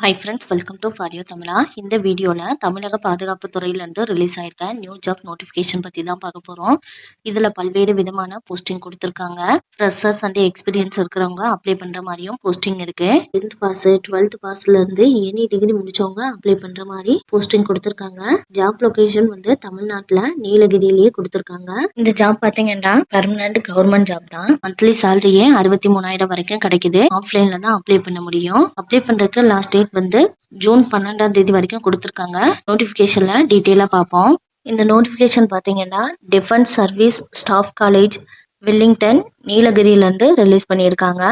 Hi friends, welcome to for you Tamizha. இந்த வீடியோவில் தமிழக பாதுகாப்பு துறையிலேருந்து ரிலீஸ் ஆயிருக்க நியூ ஜாப் நோட்டிஃபிகேஷன் பற்றி தான் பார்க்க போகிறோம். இதில் பல்வேறு விதமான போஸ்டிங் கொடுத்துருக்காங்க. ஃப்ரெஷர்ஸ் அண்ட் எக்ஸ்பீரியன்ஸ் இருக்கிறவங்க அப்ளை பண்ணுற மாதிரியும் போஸ்டிங் இருக்கு. 10th பாஸ் 12th பாஸ்லேருந்து எனி டிகிரி முடிச்சவங்க அப்ளை பண்ணுற மாதிரி போஸ்டிங் கொடுத்துருக்காங்க. ஜாப் லொகேஷன் வந்து தமிழ்நாட்டில் நீலகிரியிலேயே கொடுத்துருக்காங்க. இந்த ஜாப் பார்த்தீங்கன்னா பெர்மனன்ட் கவர்மெண்ட் ஜாப் தான். மந்த்லி சேலரியே 63,000 வரைக்கும் கிடைக்குது. ஆஃப்லைனில் தான் அப்ளை பண்ண முடியும். அப்ளை பண்ணுறதுக்கு லாஸ்ட் டேட் வந்து ஜூன் 12ஆம் தேதி வரைக்கும் கொடுத்துருக்காங்க. நோட்டிபிகேஷன்ல டீட்டெயிலா பார்ப்போம். இந்த நோட்டிபிகேஷன் பாத்தீங்கன்னா defence service staff college Wellington நீலகிரியில இருந்து ரிலீஸ் பண்ணியிருக்காங்க.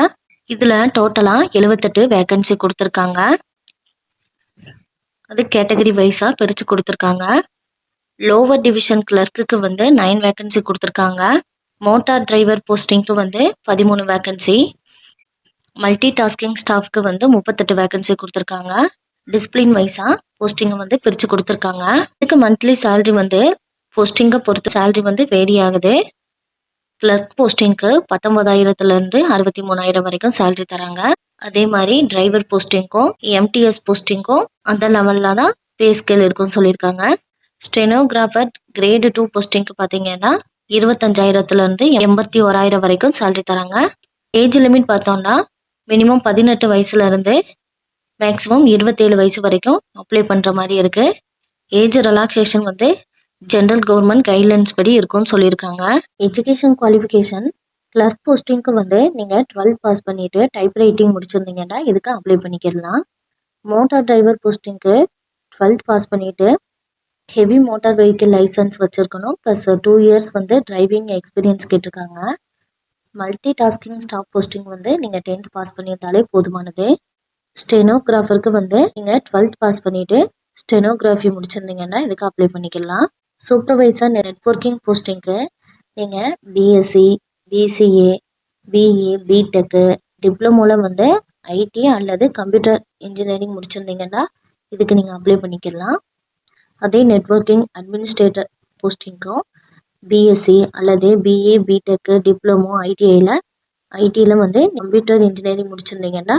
இதுல டோட்டலா 78 வேகன்சி கொடுத்துருக்காங்க. அது கேட்டகரி வைஸா பிரிச்சு கொடுத்துருக்காங்க. லோவர் டிவிஷன் கிளர்க்குக்கு வந்து 9 வேகன்சி கொடுத்துருக்காங்க. மோட்டார் டிரைவர் போஸ்டிங்க்கு வந்து 13 வேகன்சி. மல்டி டாஸ்கிங் ஸ்டாஃப்க்கு வந்து 38 வேகன்சி கொடுத்துருக்காங்க. டிசிப்ளின் வைஸா போஸ்டிங்கை வந்து பிரித்து கொடுத்துருக்காங்க. இதுக்கு மந்த்லி சேலரி வந்து போஸ்டிங்கை பொறுத்து சேலரி வந்து வேரி ஆகுது. கிளர்க் போஸ்டிங்க்கு 19,000 63,000 வரைக்கும் சேலரி தராங்க. அதே மாதிரி டிரைவர் போஸ்டிங்க்கும் எம்டிஎஸ் போஸ்டிங்க்கும் அந்த லெவலில் தான் பே ஸ்கேல் இருக்குன்னு சொல்லியிருக்காங்க. ஸ்டெனோகிராஃபர் கிரேடு 2 போஸ்டிங்க்கு பார்த்தீங்கன்னா 25,000 81,000 வரைக்கும் சேலரி தராங்க. ஏஜ் லிமிட் பார்த்தோம்னா மினிமம் 18 வயசுல இருந்து மேக்ஸிமம் 27 வயசு வரைக்கும் அப்ளை பண்ற மாதிரி இருக்கு. ஏஜ் ரிலாக்ஸேஷன் வந்து ஜென்ரல் கவர்மெண்ட் கைட்லைன்ஸ் படி இருக்கும்னு சொல்லியிருக்காங்க. எஜுகேஷன் குவாலிஃபிகேஷன் கிளர்க் போஸ்டிங்க்கு வந்து நீங்க 12th பாஸ் பண்ணிட்டு டைப் ரைட்டிங் முடிச்சிருந்தீங்கன்னா இதுக்கு அப்ளை பண்ணிக்கலாம். மோட்டார் டிரைவர் போஸ்டிங்க்கு 12th பாஸ் பண்ணிட்டு ஹெவி மோட்டார் வெஹிக்கிள் லைசன்ஸ் வச்சிருக்கணும். ப்ளஸ் 2 இயர்ஸ் வந்து டிரைவிங் எக்ஸ்பீரியன்ஸ் கேட்டிருக்காங்க. மல்டி டாஸ்கிங் ஸ்டாஃப் போஸ்டிங் வந்து நீங்கள் 10th பாஸ் பண்ணியிருந்தாலே போதுமானது. ஸ்டெனோகிராஃபருக்கு வந்து நீங்கள் 12th பாஸ் பண்ணிட்டு ஸ்டெனோகிராஃபி முடிச்சிருந்தீங்கன்னா இதுக்கு அப்ளை பண்ணிக்கலாம். சூப்பர்வைசர் நெட்வொர்க்கிங் போஸ்டிங்க்கு நீங்கள் பிஎஸ்சி பிசிஏ பிஇ பிடெக்கு டிப்ளமோவில் வந்து ஐடி அல்லது கம்ப்யூட்டர் இன்ஜினியரிங் முடிச்சிருந்தீங்கன்னா இதுக்கு நீங்கள் அப்ளை பண்ணிக்கலாம். அதே நெட்வொர்க்கிங் அட்மினிஸ்ட்ரேட்டர் போஸ்டிங்க்கும் பிஎஸ்சி அல்லது பிஏ பிடெக்கு டிப்ளமோ ஐடியில் வந்து கம்ப்யூட்டர் இன்ஜினியரிங் முடிச்சிருந்தீங்கன்னா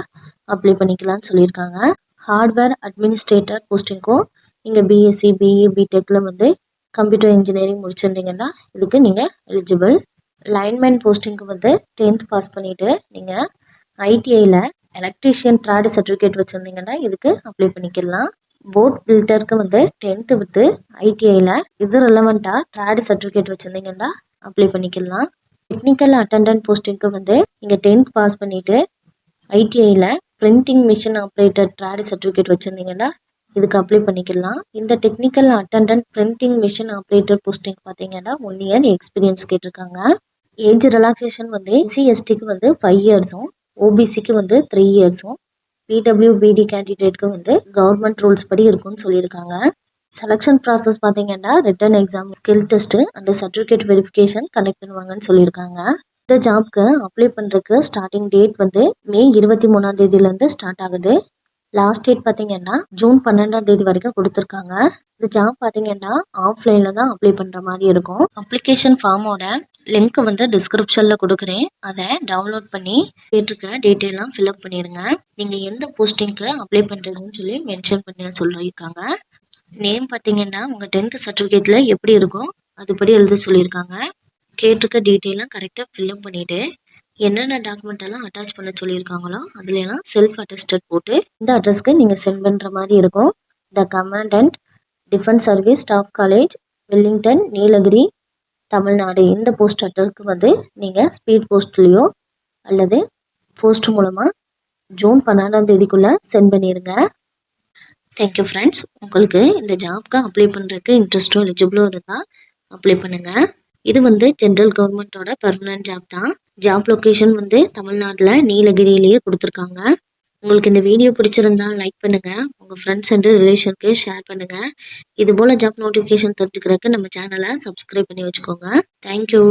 அப்ளை பண்ணிக்கலாம்னு சொல்லியிருக்காங்க. ஹார்ட்வேர் அட்மினிஸ்ட்ரேட்டர் போஸ்டிங்க்கும் நீங்கள் பிஎஸ்சி பிஇ பிடெக்கில் வந்து கம்ப்யூட்டர் இன்ஜினியரிங் முடிச்சிருந்தீங்கன்னா இதுக்கு நீங்கள் எலிஜிபிள். லைன்மேன் போஸ்டிங்க்கு வந்து 10th பாஸ் பண்ணிட்டு நீங்கள் ஐடிஐயில் எலக்ட்ரீஷியன் ட்ரேட் சர்டிஃபிகேட் வச்சுருந்தீங்கன்னா இதுக்கு அப்ளை பண்ணிக்கலாம். போட் பில்டருக்கு வந்து 10th வித் ஐடிஐயில் இது ரிலவெண்ட்டாக ட்ரேட் சர்டிஃபிகேட் வச்சுருந்தீங்கன்னா அப்ளை பண்ணிக்கலாம். டெக்னிக்கல் அட்டெண்டன்ட் போஸ்டிங்க்கு வந்து நீங்கள் 10th பாஸ் பண்ணிட்டு ஐடிஐயில் printing machine operator trade certificate வச்சுருந்தீங்கன்னா இதுக்கு அப்ளை பண்ணிக்கலாம். இந்த technical attendant printing machine operator posting பார்த்தீங்கன்னா 1 இயர் எக்ஸ்பீரியன்ஸ் கேட்டிருக்காங்க. ஏஜ் ரிலாக்ஸேஷன் வந்து எஸ்சிஎஸ்டிக்கு வந்து 5 இயர்ஸும் ஓபிசிக்கு வந்து 3 இயர்ஸும் பிடபிள்யூபிடி கேண்டிடேட்க்கு வந்து கவர்மெண்ட் ரூல்ஸ் படி இருக்கும்னு சொல்லியிருக்காங்க. செலெக்ஷன் ப்ராசஸ் பார்த்தீங்கன்னா written exam skill test and certificate verification connect பண்ணுவாங்கன்னு சொல்லியிருக்காங்க. இந்த ஜாப்க்கு அப்ளை பண்ணுறதுக்கு ஸ்டார்டிங் டேட் வந்து மே 23ஆம் தேதியிலேருந்து ஸ்டார்ட் ஆகுது. லாஸ்ட் டேட் பார்த்தீங்கன்னா ஜூன் 12ஆம் தேதி வரைக்கும் கொடுத்துருக்காங்க. இந்த ஜாப் பார்த்தீங்கன்னா ஆஃப்லைனில் தான் அப்ளை பண்ணுற மாதிரி இருக்கும். அப்ளிகேஷன் ஃபார்மோட லிங்க் வந்து டிஸ்கிரிப்ஷனில் கொடுக்குறேன். அதை டவுன்லோட் பண்ணி கேட்டிருக்க டீட்டெயிலாம் ஃபில்அப் பண்ணிடுங்க. நீங்கள் எந்த போஸ்டிங்க்கு அப்ளை பண்ணுறதுன்னு சொல்லி மென்ஷன் பண்ண சொல்லியிருக்காங்க. நேம் பார்த்தீங்கன்னா உங்கள் 10th சர்டிஃபிகேட்டில் எப்படி இருக்கும் அதுபடி எழுத சொல்லியிருக்காங்க. கேட்டிருக்க டீட்டெயிலாம் கரெக்டாக ஃபில்அப் பண்ணிவிட்டு என்னென்ன டாக்குமெண்ட் எல்லாம் அட்டாச் பண்ண சொல்லியிருக்காங்களோ அதுலாம் செல்ஃப் அட்டஸ்டட் போட்டு இந்த அட்ரஸ்க்கு நீங்கள் சென்ட் பண்ணுற மாதிரி இருக்கும். The commandant defence service staff college Wellington Nilgiri Tamil Nadu இந்த போஸ்ட் அட்ரஸ்க்கு வந்து நீங்கள் ஸ்பீட் போஸ்ட்லேயோ அல்லது போஸ்ட் மூலமாக ஜூன் 12ஆம் தேதிக்குள்ளே சென்ட் பண்ணிடுங்க. Thank you friends. உங்களுக்கு இந்த ஜாப்க்கு அப்ளை பண்ணுறதுக்கு இன்ட்ரெஸ்ட்டும் எலிஜிபிளும் இருந்தால் அப்ளை பண்ணுங்கள். இது வந்து ஜென்ரல் கவர்மெண்ட்டோட பர்மனன்ட் ஜாப் தான். ஜாப் லொக்கேஷன் வந்து தமிழ்நாட்டில் நீலகிரியிலேயே கொடுத்துருக்காங்க. உங்களுக்கு இந்த வீடியோ பிடிச்சிருந்தா லைக் பண்ணுங்க, உங்கள் ஃப்ரெண்ட்ஸ் அண்ட் ரிலேஷனுக்கு ஷேர் பண்ணுங்க. இது போல் ஜாப் நோட்டிஃபிகேஷன் தெரிஞ்சுக்கிறதுக்கு நம்ம சேனலை சப்ஸ்கிரைப் பண்ணி வச்சுக்கோங்க. தேங்க்யூ.